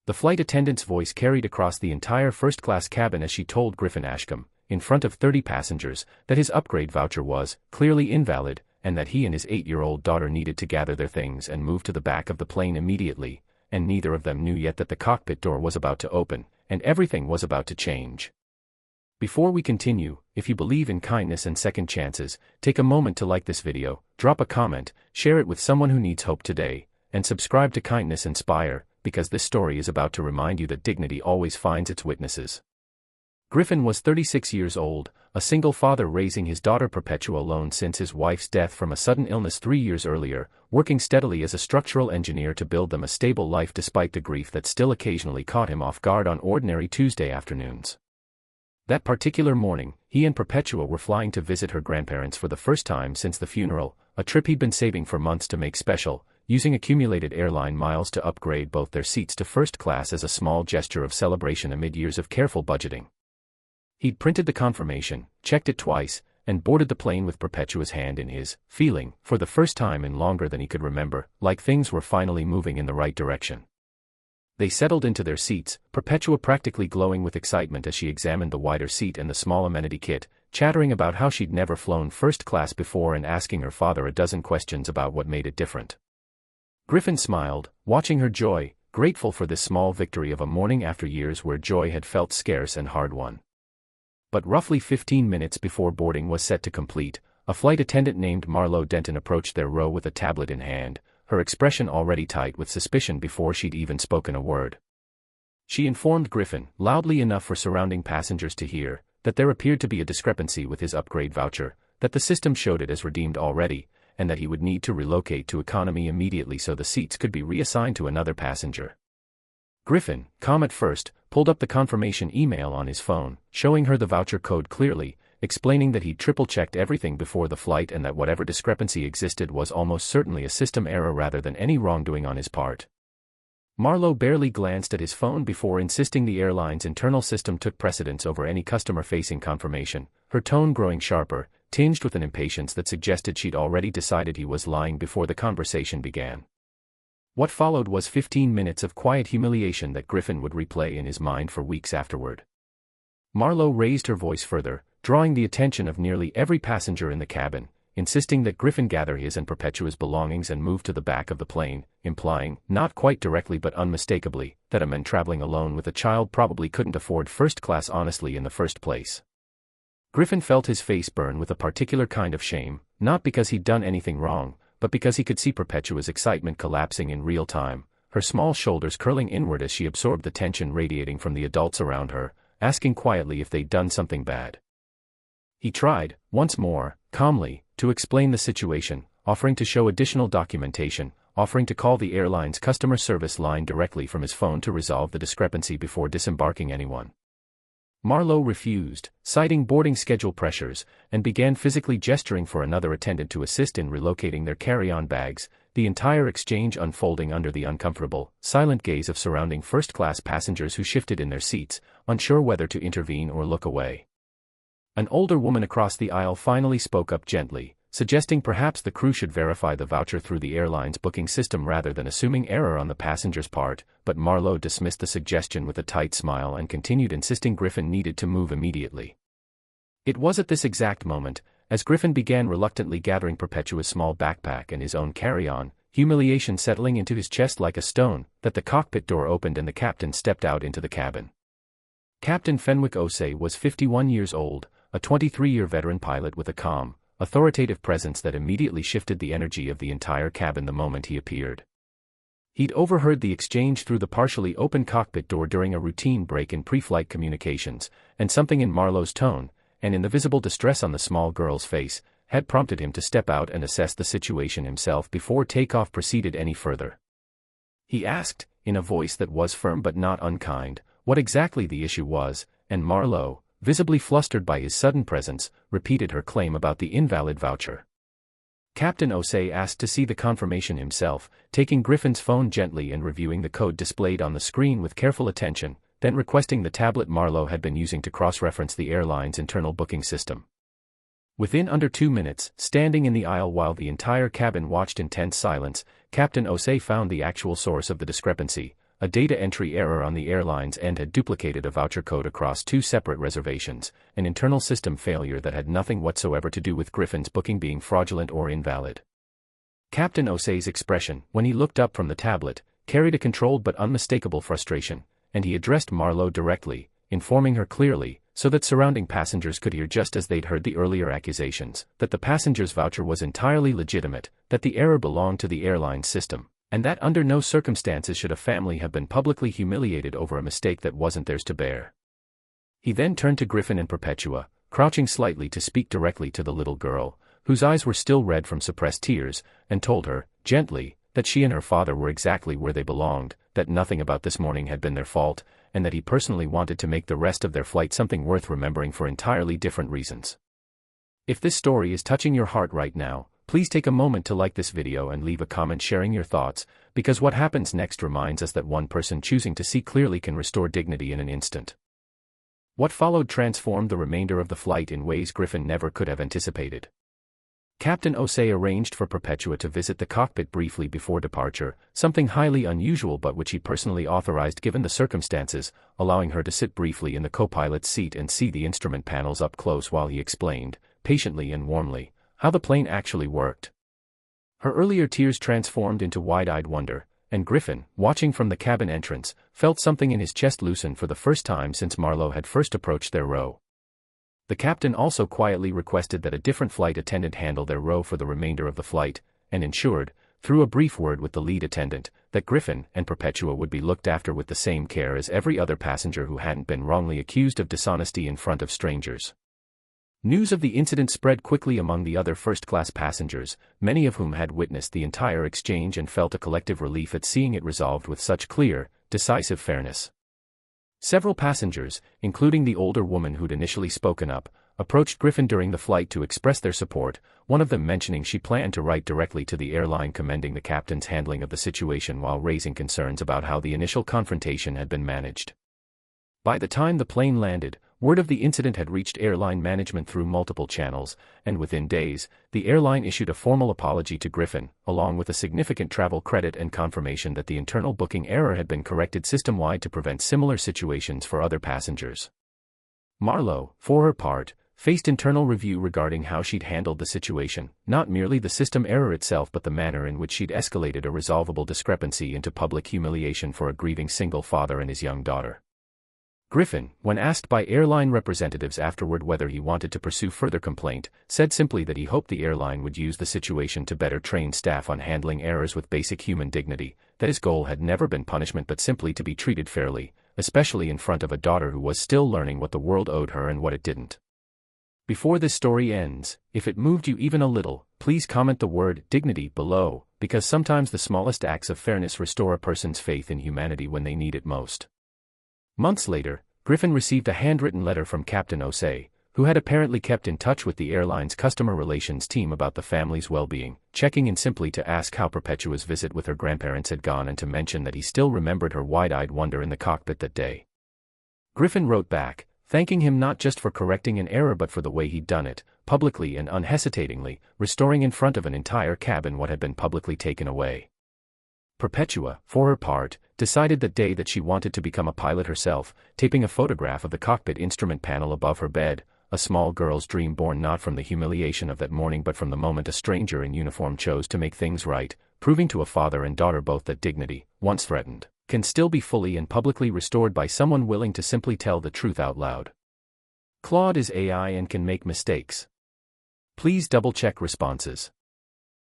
The flight attendant's voice carried across the entire first-class cabin as she told Griffin Ashcombe, in front of 30 passengers, that his upgrade voucher was clearly invalid, and that he and his 8-year-old daughter needed to gather their things and move to the back of the plane immediately, and neither of them knew yet that the cockpit door was about to open, and everything was about to change. Before we continue, if you believe in kindness and second chances, take a moment to like this video, drop a comment, share it with someone who needs hope today, and subscribe to Kindness Inspire, because this story is about to remind you that dignity always finds its witnesses. Griffin was 36 years old, a single father raising his daughter Perpetua alone since his wife's death from a sudden illness 3 years earlier, working steadily as a structural engineer to build them a stable life despite the grief that still occasionally caught him off guard on ordinary Tuesday afternoons. That particular morning, he and Perpetua were flying to visit her grandparents for the first time since the funeral, a trip he'd been saving for months to make special, using accumulated airline miles to upgrade both their seats to first class as a small gesture of celebration amid years of careful budgeting. He'd printed the confirmation, checked it twice, and boarded the plane with Perpetua's hand in his, feeling, for the first time in longer than he could remember, like things were finally moving in the right direction. They settled into their seats, Perpetua practically glowing with excitement as she examined the wider seat and the small amenity kit, chattering about how she'd never flown first class before and asking her father a dozen questions about what made it different. Griffin smiled, watching her joy, grateful for this small victory of a morning after years where joy had felt scarce and hard-won. But roughly 15 minutes before boarding was set to complete, a flight attendant named Marlo Denton approached their row with a tablet in hand, her expression already tight with suspicion before she'd even spoken a word. She informed Griffin, loudly enough for surrounding passengers to hear, that there appeared to be a discrepancy with his upgrade voucher, that the system showed it as redeemed already, and that he would need to relocate to economy immediately so the seats could be reassigned to another passenger. Griffin, calm at first, pulled up the confirmation email on his phone, showing her the voucher code clearly, explaining that he'd triple-checked everything before the flight and that whatever discrepancy existed was almost certainly a system error rather than any wrongdoing on his part. Marlo barely glanced at his phone before insisting the airline's internal system took precedence over any customer-facing confirmation, her tone growing sharper, tinged with an impatience that suggested she'd already decided he was lying before the conversation began. What followed was 15 minutes of quiet humiliation that Griffin would replay in his mind for weeks afterward. Marlo raised her voice further, drawing the attention of nearly every passenger in the cabin, insisting that Griffin gather his and Perpetua's belongings and move to the back of the plane, implying, not quite directly but unmistakably, that a man traveling alone with a child probably couldn't afford first class honestly in the first place. Griffin felt his face burn with a particular kind of shame, not because he'd done anything wrong, but because he could see Perpetua's excitement collapsing in real time, her small shoulders curling inward as she absorbed the tension radiating from the adults around her, asking quietly if they'd done something bad. He tried, once more, calmly, to explain the situation, offering to show additional documentation, offering to call the airline's customer service line directly from his phone to resolve the discrepancy before disembarking anyone. Marlo refused, citing boarding schedule pressures, and began physically gesturing for another attendant to assist in relocating their carry-on bags, the entire exchange unfolding under the uncomfortable, silent gaze of surrounding first-class passengers who shifted in their seats, unsure whether to intervene or look away. An older woman across the aisle finally spoke up gently, suggesting perhaps the crew should verify the voucher through the airline's booking system rather than assuming error on the passenger's part, but Marlo dismissed the suggestion with a tight smile and continued insisting Griffin needed to move immediately. It was at this exact moment, as Griffin began reluctantly gathering Perpetua's small backpack and his own carry-on, humiliation settling into his chest like a stone, that the cockpit door opened and the captain stepped out into the cabin. Captain Fenwick Osei was 51 years old, a 23-year veteran pilot with a calm, authoritative presence that immediately shifted the energy of the entire cabin the moment he appeared. He'd overheard the exchange through the partially open cockpit door during a routine break in pre-flight communications, and something in Marlo's tone, and in the visible distress on the small girl's face, had prompted him to step out and assess the situation himself before takeoff proceeded any further. He asked, in a voice that was firm but not unkind, what exactly the issue was, and Marlo, visibly flustered by his sudden presence, repeated her claim about the invalid voucher. Captain Osei asked to see the confirmation himself, taking Griffin's phone gently and reviewing the code displayed on the screen with careful attention, then requesting the tablet Marlo had been using to cross-reference the airline's internal booking system. Within under 2 minutes, standing in the aisle while the entire cabin watched in tense silence, Captain Osei found the actual source of the discrepancy, a data entry error on the airline's end had duplicated a voucher code across two separate reservations, an internal system failure that had nothing whatsoever to do with Griffin's booking being fraudulent or invalid. Captain Osei's expression, when he looked up from the tablet, carried a controlled but unmistakable frustration, and he addressed Marlowe directly, informing her clearly, so that surrounding passengers could hear just as they'd heard the earlier accusations, that the passenger's voucher was entirely legitimate, that the error belonged to the airline system, and that under no circumstances should a family have been publicly humiliated over a mistake that wasn't theirs to bear. He then turned to Griffin and Perpetua, crouching slightly to speak directly to the little girl, whose eyes were still red from suppressed tears, and told her, gently, that she and her father were exactly where they belonged, that nothing about this morning had been their fault, and that he personally wanted to make the rest of their flight something worth remembering for entirely different reasons. If this story is touching your heart right now, please take a moment to like this video and leave a comment sharing your thoughts, because what happens next reminds us that one person choosing to see clearly can restore dignity in an instant. What followed transformed the remainder of the flight in ways Griffin never could have anticipated. Captain Osei arranged for Perpetua to visit the cockpit briefly before departure, something highly unusual but which he personally authorized given the circumstances, allowing her to sit briefly in the co-pilot's seat and see the instrument panels up close while he explained, patiently and warmly, how the plane actually worked. Her earlier tears transformed into wide-eyed wonder, and Griffin, watching from the cabin entrance, felt something in his chest loosen for the first time since Marlowe had first approached their row. The captain also quietly requested that a different flight attendant handle their row for the remainder of the flight, and ensured, through a brief word with the lead attendant, that Griffin and Perpetua would be looked after with the same care as every other passenger who hadn't been wrongly accused of dishonesty in front of strangers. News of the incident spread quickly among the other first-class passengers, many of whom had witnessed the entire exchange and felt a collective relief at seeing it resolved with such clear, decisive fairness. Several passengers, including the older woman who'd initially spoken up, approached Griffin during the flight to express their support, one of them mentioning she planned to write directly to the airline commending the captain's handling of the situation while raising concerns about how the initial confrontation had been managed. By the time the plane landed, word of the incident had reached airline management through multiple channels, and within days, the airline issued a formal apology to Griffin, along with a significant travel credit and confirmation that the internal booking error had been corrected system-wide to prevent similar situations for other passengers. Marlowe, for her part, faced internal review regarding how she'd handled the situation, not merely the system error itself but the manner in which she'd escalated a resolvable discrepancy into public humiliation for a grieving single father and his young daughter. Griffin, when asked by airline representatives afterward whether he wanted to pursue further complaint, said simply that he hoped the airline would use the situation to better train staff on handling errors with basic human dignity, that his goal had never been punishment but simply to be treated fairly, especially in front of a daughter who was still learning what the world owed her and what it didn't. Before this story ends, if it moved you even a little, please comment the word dignity below, because sometimes the smallest acts of fairness restore a person's faith in humanity when they need it most. Months later, Griffin received a handwritten letter from Captain Osei, who had apparently kept in touch with the airline's customer relations team about the family's well-being, checking in simply to ask how Perpetua's visit with her grandparents had gone and to mention that he still remembered her wide-eyed wonder in the cockpit that day. Griffin wrote back, thanking him not just for correcting an error but for the way he'd done it, publicly and unhesitatingly, restoring in front of an entire cabin what had been publicly taken away. Perpetua, for her part, decided that day that she wanted to become a pilot herself, taping a photograph of the cockpit instrument panel above her bed, a small girl's dream born not from the humiliation of that morning but from the moment a stranger in uniform chose to make things right, proving to a father and daughter both that dignity, once threatened, can still be fully and publicly restored by someone willing to simply tell the truth out loud. Claude is AI and can make mistakes. Please double-check responses.